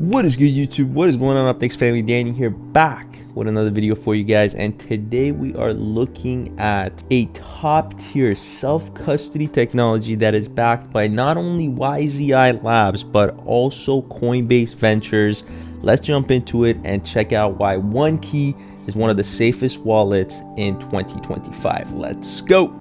What is good, YouTube? What is going on? Thanks, family. Danny here, back with another video for you guys, and today we are looking at a top tier self-custody technology that is backed by not only YZI Labs but also Coinbase Ventures. Let's jump into it and check out why OneKey is one of the safest wallets in 2025. Let's go.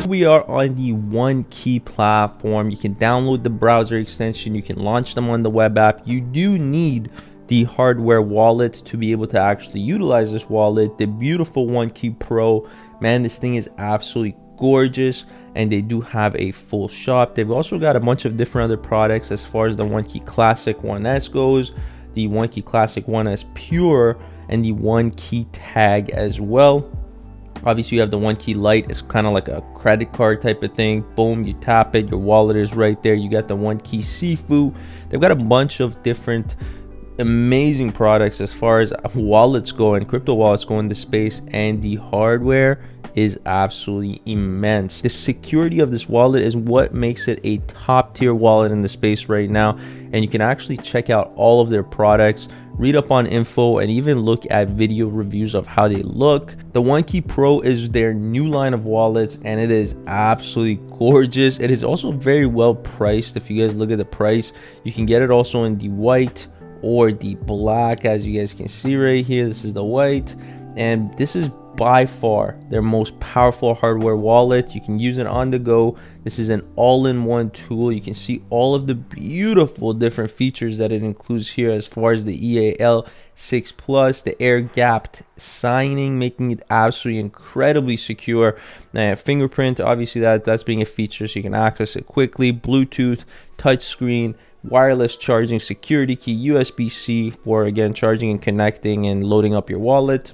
We are on the OneKey platform. You can download the browser extension, you can launch them on the web app. You do need the hardware wallet to be able to actually utilize this wallet. The beautiful OneKey Pro, man, this thing is absolutely gorgeous, and they do have a full shop. They've also got a bunch of different other products as far as the OneKey Classic 1S goes, the OneKey Classic 1S Pure, and the OneKey Tag as well. Obviously, you have the OneKey Lite. It's kind of like a credit card type of thing. Boom, you tap it, your wallet is right there. You got the OneKey Sifu. They've got a bunch of different amazing products as far as wallets go and crypto wallets go in the space, and the hardware is absolutely immense. The security of this wallet is what makes it a top tier wallet in the space right now, and you can actually check out all of their products, read up on info, and even look at video reviews of how they look. The OneKey Pro is their new line of wallets, and it is absolutely gorgeous. It is also very well priced. If you guys look at the price, you can get it also in the white or the black. As you guys can see right here, this is the white, and this is by far their most powerful hardware wallet. You can use it on the go. This is an all-in-one tool. You can see all of the beautiful different features that it includes here, as far as the EAL6+, the air-gapped signing, making it absolutely incredibly secure. Fingerprint, obviously that's being a feature so you can access it quickly. Bluetooth, touchscreen, wireless charging, security key, USB-C for, again, charging and connecting and loading up your wallet.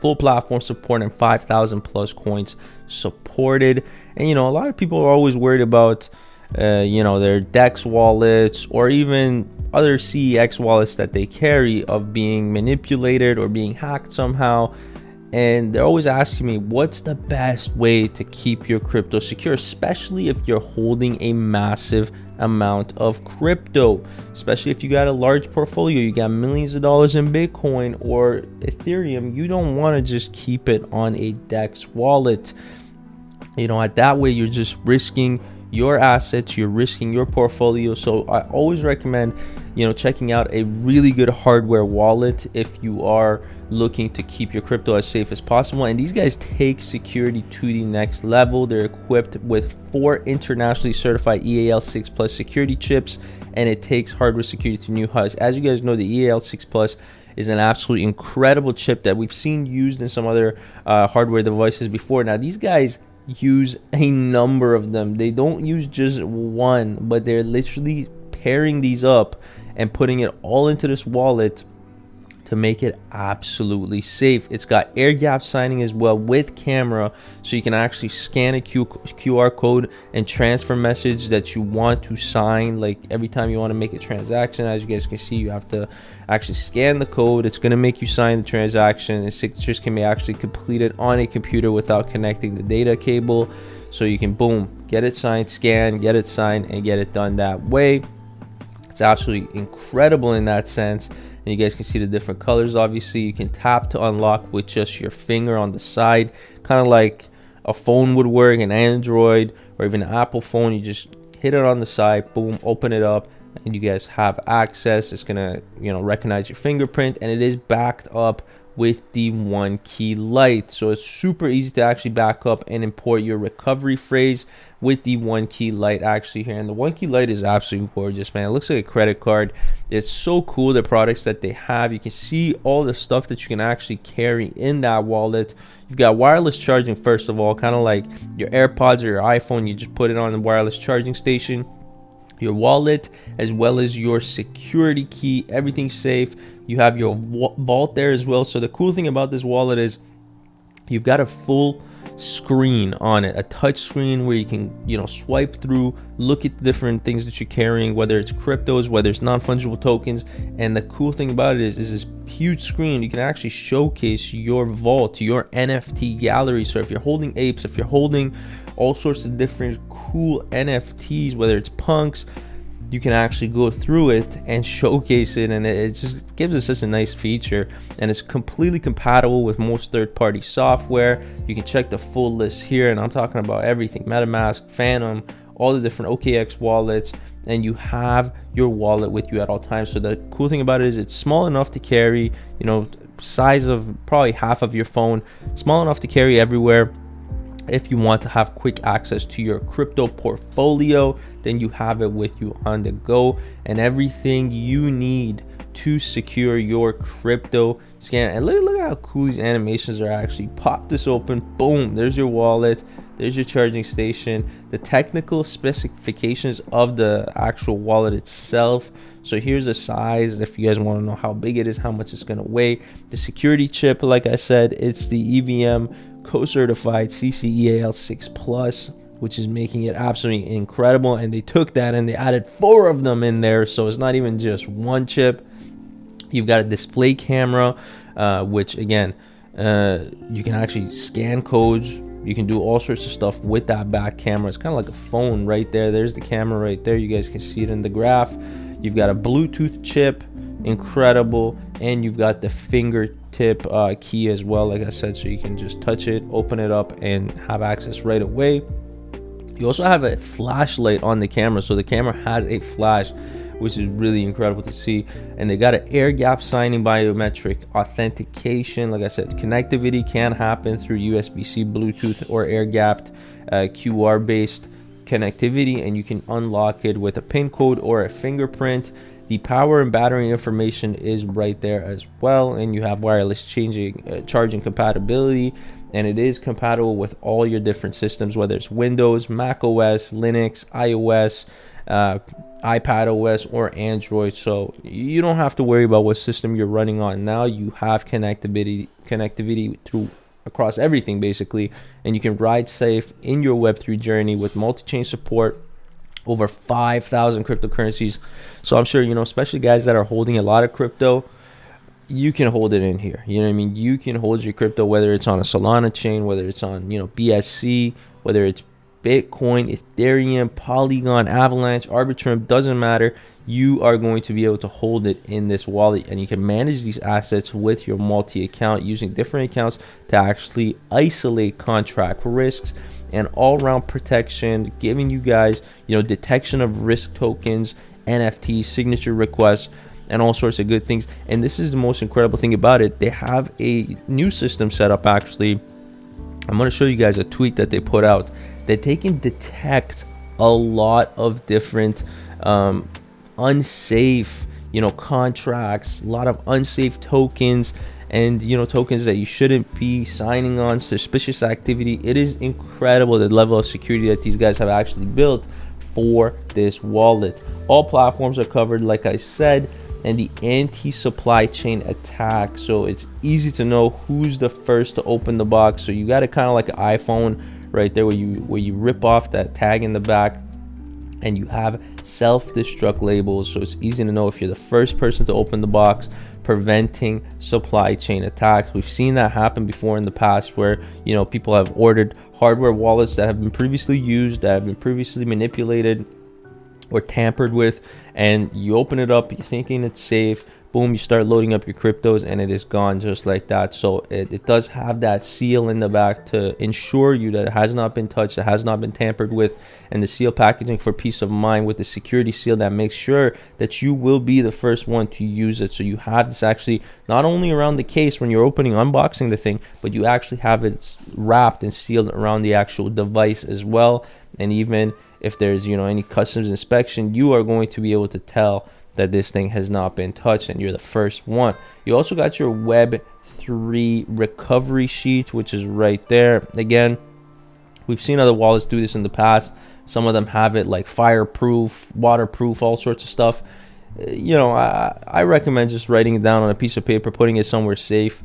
Full platform support and 5,000 plus coins supported. And a lot of people are always worried about their DEX wallets or even other 𝐒𝐿 wallets that they carry of being manipulated or being hacked somehow. And they're always asking me, what's the best way to keep your crypto secure, especially if you're holding a massive amount of crypto, especially if you got a large portfolio, you got millions of dollars in Bitcoin or Ethereum. You don't want to just keep it on a DEX wallet. At that way, you're just risking your assets, you're risking your portfolio. So I always recommend checking out a really good hardware wallet if you are looking to keep your crypto as safe as possible. And these guys take security to the next level. They're equipped with 4 internationally certified EAL6+ security chips, and it takes hardware security to new heights. As you guys know, the EAL6+ is an absolutely incredible chip that we've seen used in some other hardware devices before. Now, these guys use a number of them. They don't use just one, but they're literally pairing these up and putting it all into this wallet to make it absolutely safe. It's got air gap signing as well with camera, so you can actually scan a QR code and transfer message that you want to sign. Like every time you want to make a transaction, as you guys can see, you have to actually scan the code. It's going to make you sign the transaction, and signatures can be actually completed on a computer without connecting the data cable. So you can, boom, get it signed, scan, get it signed, and get it done that way. It's absolutely incredible in that sense. And you guys can see the different colors. Obviously, you can tap to unlock with just your finger on the side, kind of like a phone would work, an Android or even an Apple phone. You just hit it on the side, boom, open it up, and you guys have access. It's gonna recognize your fingerprint, and it is backed up with the OneKey Lite, so it's super easy to actually back up and import your recovery phrase with the OneKey Lite actually here. And the OneKey Lite is absolutely gorgeous, man. It looks like a credit card. It's so cool, the products that they have. You can see all the stuff that you can actually carry in that wallet. You've got wireless charging, first of all, kind of like your AirPods or your iPhone. You just put it on the wireless charging station. Your wallet, as well as your security key, everything's safe. You have your vault there as well. So the cool thing about this wallet is you've got a full screen on it, a touch screen where you can swipe through, look at the different things that you're carrying, whether it's cryptos, whether it's non-fungible tokens. And the cool thing about it is this huge screen, you can actually showcase your vault, your NFT gallery. So if you're holding apes, if you're holding all sorts of different cool NFTs, whether it's punks, you can actually go through it and showcase it, and it just gives it such a nice feature. And it's completely compatible with most third-party software. You can check the full list here, and I'm talking about everything: MetaMask, Phantom, all the different OKX wallets, and you have your wallet with you at all times. So the cool thing about it is it's small enough to carry, size of probably half of your phone, small enough to carry everywhere. If you want to have quick access to your crypto portfolio, then you have it with you on the go, and everything you need to secure your crypto scan. And look at how cool these animations are. Actually pop this open, boom, there's your wallet, there's your charging station, the technical specifications of the actual wallet itself. So here's the size if you guys want to know how big it is, how much it's going to weigh. The security chip, like I said, it's the EVM co-certified 𝐒𝐂𝐈𝐄𝐃 6+, which is making it absolutely incredible. And they took that and they added 4 of them in there, so it's not even just one chip. You've got a display camera, which again, you can actually scan codes. You can do all sorts of stuff with that back camera. It's kind of like a phone right there. There's the camera right there. You guys can see it in the graph. You've got a Bluetooth chip, incredible, and you've got the fingertip key as well, like I said, so you can just touch it, open it up, and have access right away. You also have a flashlight on the camera, so the camera has a flash, which is really incredible to see. And they got an air gap signing biometric authentication. Like I said, connectivity can happen through USB-C, Bluetooth, or air gapped QR based connectivity, and you can unlock it with a PIN code or a fingerprint. The power and battery information is right there as well, and you have wireless charging compatibility, and it is compatible with all your different systems, whether it's Windows, Mac OS, Linux, iOS, iPad OS, or Android. So you don't have to worry about what system you're running on. Now you have connectivity through across everything basically, and you can ride safe in your Web3 journey with multi-chain support, over 5,000 cryptocurrencies. So I'm sure, especially guys that are holding a lot of crypto, you can hold it in here. You know what I mean? You can hold your crypto, whether it's on a Solana chain, whether it's on, BSC, whether it's Bitcoin, Ethereum, Polygon, Avalanche, Arbitrum, doesn't matter. You are going to be able to hold it in this wallet, and you can manage these assets with your multi-account using different accounts to actually isolate contract risks and all-around protection, giving you guys, detection of risk tokens, NFTs, signature requests, and all sorts of good things. And this is the most incredible thing about it. They have a new system set up. Actually, I'm going to show you guys a tweet that they put out that they can detect a lot of different unsafe contracts, a lot of unsafe tokens, and tokens that you shouldn't be signing on, suspicious activity. It is incredible the level of security that these guys have actually built for this wallet. All platforms are covered, like I said, and the anti-supply chain attack, so it's easy to know who's the first to open the box. So you got it kind of like an iPhone right there, where you rip off that tag in the back, and you have self-destruct labels, so it's easy to know if you're the first person to open the box, preventing supply chain attacks. We've seen that happen before in the past, where people have ordered hardware wallets that have been previously used, that have been previously manipulated or tampered with, and you open it up, you're thinking it's safe, boom, you start loading up your cryptos, and it is gone just like that. So it does have that seal in the back to ensure you that it has not been touched, it has not been tampered with, and the seal packaging for peace of mind with the security seal that makes sure that you will be the first one to use it. So you have this actually not only around the case when you're unboxing the thing, but you actually have it wrapped and sealed around the actual device as well. And even if there's any customs inspection, you are going to be able to tell that this thing has not been touched, and you're the first one. You also got your Web3 recovery sheet, which is right there. Again, we've seen other wallets do this in the past. Some of them have it like fireproof, waterproof, all sorts of stuff. you know, I recommend just writing it down on a piece of paper, putting it somewhere safe.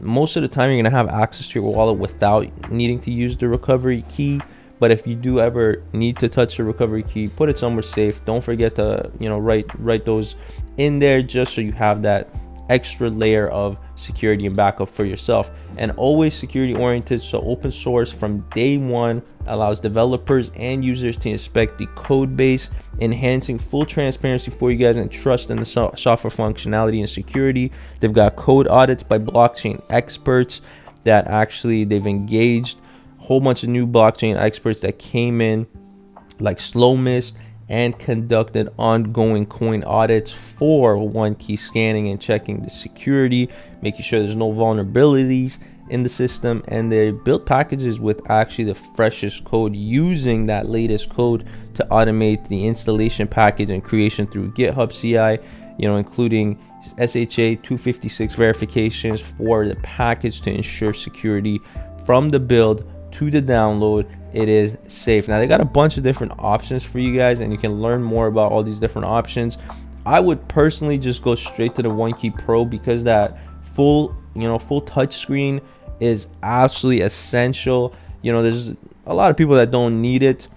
Most of the time you're going to have access to your wallet without needing to use the recovery key. But if you do ever need to touch the recovery key, put it somewhere safe. Don't forget to, you know, write those in there, just so you have that extra layer of security and backup for yourself. And always security oriented. So open source from day one allows developers and users to inspect the code base, enhancing full transparency for you guys and trust in the software functionality and security. They've got code audits by blockchain experts that actually they've engaged a whole bunch of new blockchain experts that came in, like Slow Mist, and conducted ongoing coin audits for OneKey, scanning and checking the security, making sure there's no vulnerabilities in the system. And they built packages with actually the freshest code, using that latest code to automate the installation package and creation through GitHub CI, you know, including SHA 256 verifications for the package to ensure security from the build to the download. It is safe. Now they got a bunch of different options for you guys, and you can learn more about all these different options. I would personally just go straight to the OneKey Pro, because that full touch screen is absolutely essential. You know, there's a lot of people that don't need it,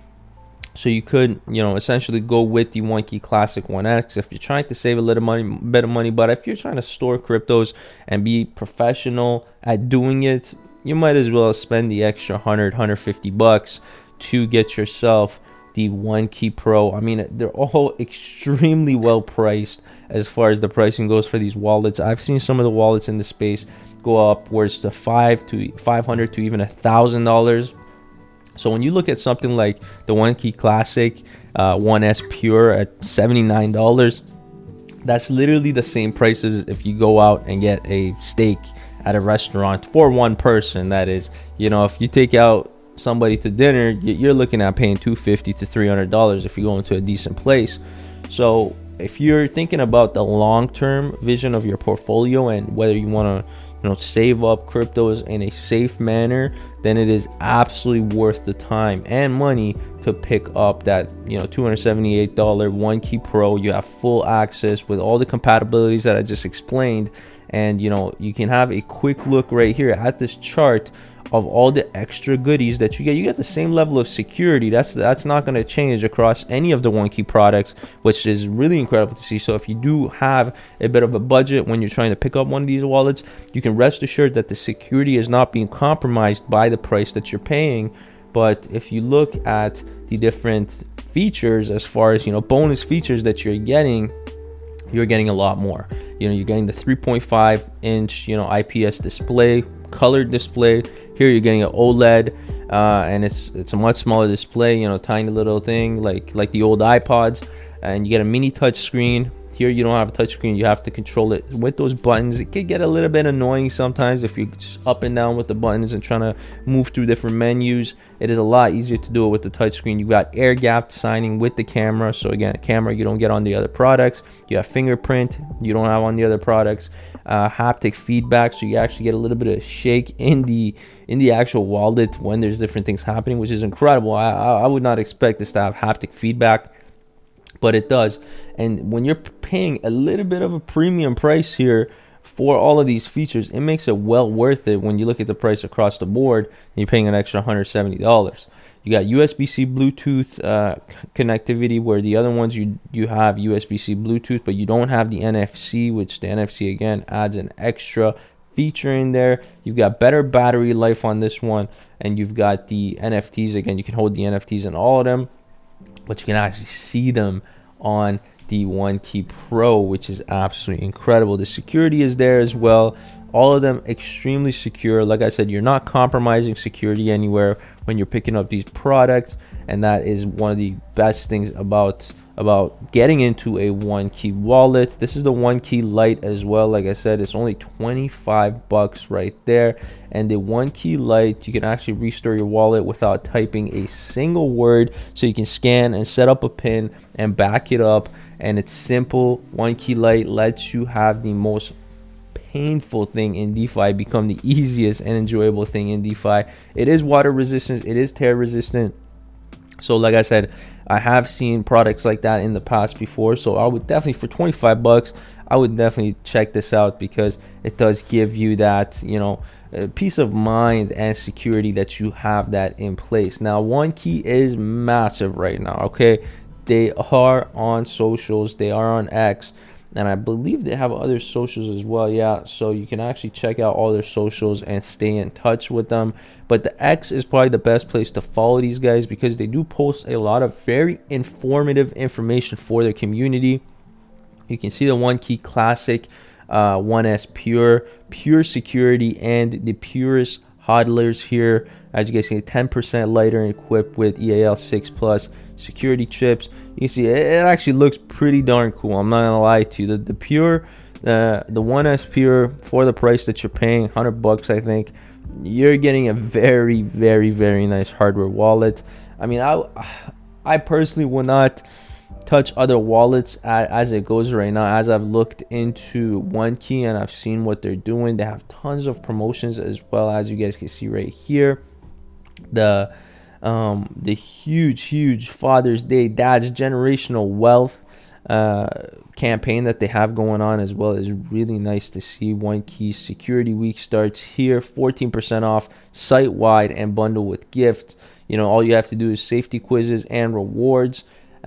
so you could, you know, essentially go with the OneKey Classic 1X if you're trying to save a little bit of money. But if you're trying to store cryptos and be professional at doing it, you might as well spend the extra $150 to get yourself the OneKey Pro. I mean, they're all extremely well priced as far as the pricing goes for these wallets. I've seen some of the wallets in the space go upwards to $500 to even $1,000. So when you look at something like the OneKey Classic 1S Pure at $79, that's literally the same price as if you go out and get a steak at a restaurant for one person. That is, you know, if you take out somebody to dinner, you're looking at paying $250 to $300 if you go into a decent place. So if you're thinking about the long-term vision of your portfolio and whether you want to, you know, save up cryptos in a safe manner, then it is absolutely worth the time and money to pick up that, you know, $278 OneKey Pro. You have full access with all the compatibilities that I just explained. And, you know, you can have a quick look right here at this chart of all the extra goodies that you get. You get the same level of security. That's not going to change across any of the OneKey products, which is really incredible to see. So if you do have a bit of a budget when you're trying to pick up one of these wallets, you can rest assured that the security is not being compromised by the price that you're paying. But if you look at the different features, as far as, you know, bonus features that you're getting a lot more. You know, you're getting the 3.5 inch, you know, IPS display, colored display. Here you're getting an OLED, and it's a much smaller display, you know, tiny little thing like the old iPods. And you get a mini touch screen. Here you don't have a touch screen, you have to control it with those buttons. It could get a little bit annoying sometimes if you're just up and down with the buttons and trying to move through different menus. It is a lot easier to do it with the touch screen. You got air gapped signing with the camera. So again, a camera you don't get on the other products. You have fingerprint you don't have on the other products. Haptic feedback, so you actually get a little bit of shake in the actual wallet when there's different things happening, which is incredible. I would not expect this to have haptic feedback, but it does. And when you're paying a little bit of a premium price here for all of these features, it makes it well worth it when you look at the price across the board and you're paying an extra $170. You got USB-C Bluetooth connectivity, where the other ones you have USB-C Bluetooth, but you don't have the NFC, which the NFC again adds an extra feature in there. You've got better battery life on this one, and you've got the NFTs. Again, you can hold the NFTs in all of them, but you can actually see them on the OneKey Pro, which is absolutely incredible. The security is there as well. All of them extremely secure. Like I said, you're not compromising security anywhere when you're picking up these products, and that is one of the best things about getting into a OneKey wallet. This is the OneKey Lite as well. Like I said, it's only $25 right there. And the OneKey Lite, you can actually restore your wallet without typing a single word. So you can scan and set up a PIN and back it up, and it's simple. OneKey Lite lets you have the most painful thing in DeFi become the easiest and enjoyable thing in DeFi. It is water resistant, it is tear resistant. So like I said, I have seen products like that in the past before, so I would definitely, for 25 bucks, I would definitely check this out, because it does give you that, you know, peace of mind and security that you have that in place. Now, OneKey is massive right now, okay? They are on socials, they are on X, and I believe they have other socials as well. Yeah, so you can actually check out all their socials and stay in touch with them. But the X is probably the best place to follow these guys, because they do post a lot of very informative information for their community. You can see the OneKey Classic, 1S pure security, and the purest hodlers here. As you guys see, 10% lighter and equipped with EAL6 Plus security chips. You can see it actually looks pretty darn cool. I'm not gonna lie to you. The pure, the 1S pure, for the price that you're paying, 100 bucks, I think, you're getting a very, very, very nice hardware wallet. I mean, I personally would not touch other wallets as it goes right now. As I've looked into OneKey and I've seen what they're doing, they have tons of promotions, as well as you guys can see right here. The huge Father's Day Dad's Generational Wealth campaign that they have going on as well is really nice to see. OneKey Security Week starts here, 14% off site-wide and bundle with gifts. You know, all you have to do is safety quizzes and rewards.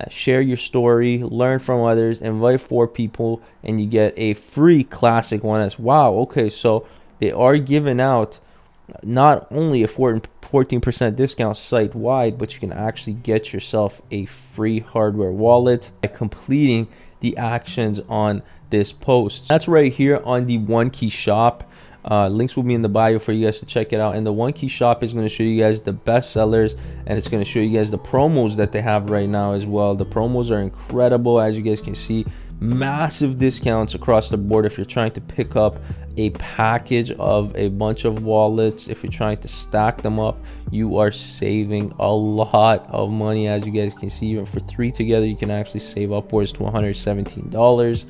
Share your story, learn from others, invite 4 people, and you get a free classic 1S. Wow, okay, so they are giving out not only a 14% discount site-wide, but you can actually get yourself a free hardware wallet by completing the actions on this post. That's right here on the OneKey shop. Links will be in the bio for you guys to check it out. And the OneKey shop is going to show you guys the best sellers, and it's going to show you guys the promos that they have right now as well. The promos are incredible, as you guys can see. Massive discounts across the board if you're trying to pick up a package of a bunch of wallets. If you're trying to stack them up, you are saving a lot of money. As you guys can see, even for 3 together, you can actually save upwards to $117.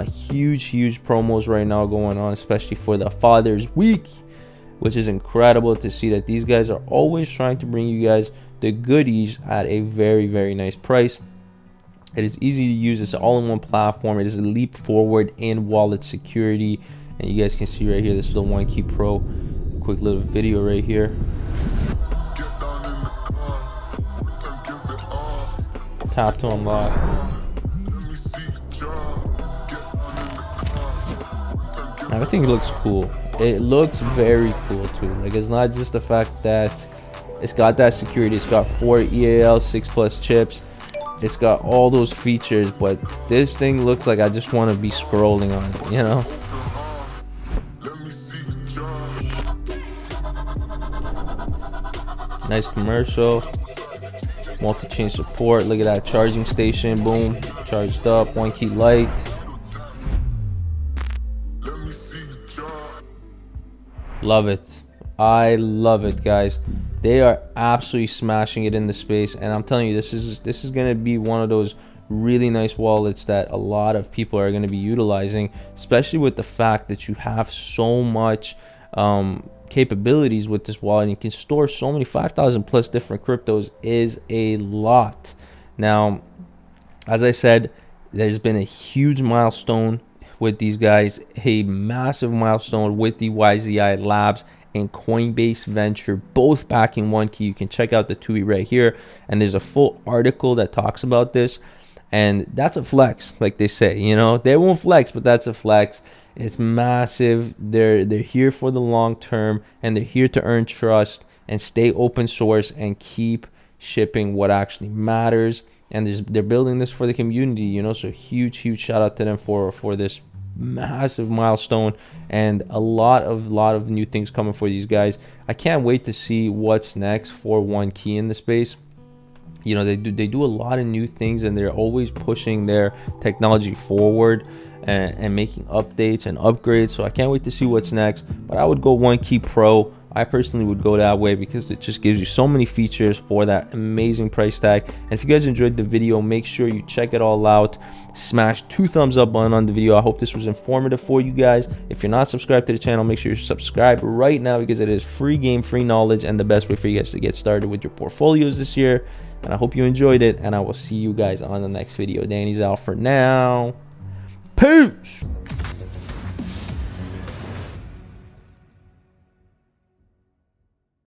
Huge promos right now going on, especially for the Father's Week, which is incredible to see that these guys are always trying to bring you guys the goodies at a very nice price. It is easy to use. It's an all-in-one platform. It is a leap forward in wallet security, and you guys can see right here, this is the OneKey Pro. Quick little video right here. Tap to unlock. Everything looks cool. It looks very cool too. Like, it's not just the fact that it's got that security. It's got 4 EAL6 Plus chips. It's got all those features, but this thing looks like I just want to be scrolling on it, you know? Nice commercial. Multi-chain support. Look at that charging station. Boom. Charged up. OneKey Lite. Love it. I love it, guys. They are absolutely smashing it in the space, and I'm telling you, this is going to be one of those really nice wallets that a lot of people are going to be utilizing, especially with the fact that you have so much capabilities with this wallet. You can store so many, 5,000 plus different cryptos is a lot. Now, as I said, there's been a huge milestone with these guys, a massive milestone with the YZI Labs and Coinbase Venture, both backing OneKey. You can check out the tweet right here, and there's a full article that talks about this, and that's a flex, like they say. You know, they won't flex, but that's a flex. It's massive. They're here for the long term, and they're here to earn trust and stay open source and keep shipping what actually matters. And they're building this for the community, you know, so huge shout out to them for this massive milestone, and a lot of new things coming for these guys. I can't wait to see what's next for OneKey in the space. You know, they do a lot of new things, and they're always pushing their technology forward and making updates and upgrades. So I can't wait to see what's next. But I would go OneKey Pro. I personally would go that way because it just gives you so many features for that amazing price tag. And if you guys enjoyed the video, make sure you check it all out. Smash 2 thumbs up on the video. I hope this was informative for you guys. If you're not subscribed to the channel, make sure you're subscribed right now, because it is free game, free knowledge, and the best way for you guys to get started with your portfolios this year. And I hope you enjoyed it, and I will see you guys on the next video. Danny's out for now. Peace.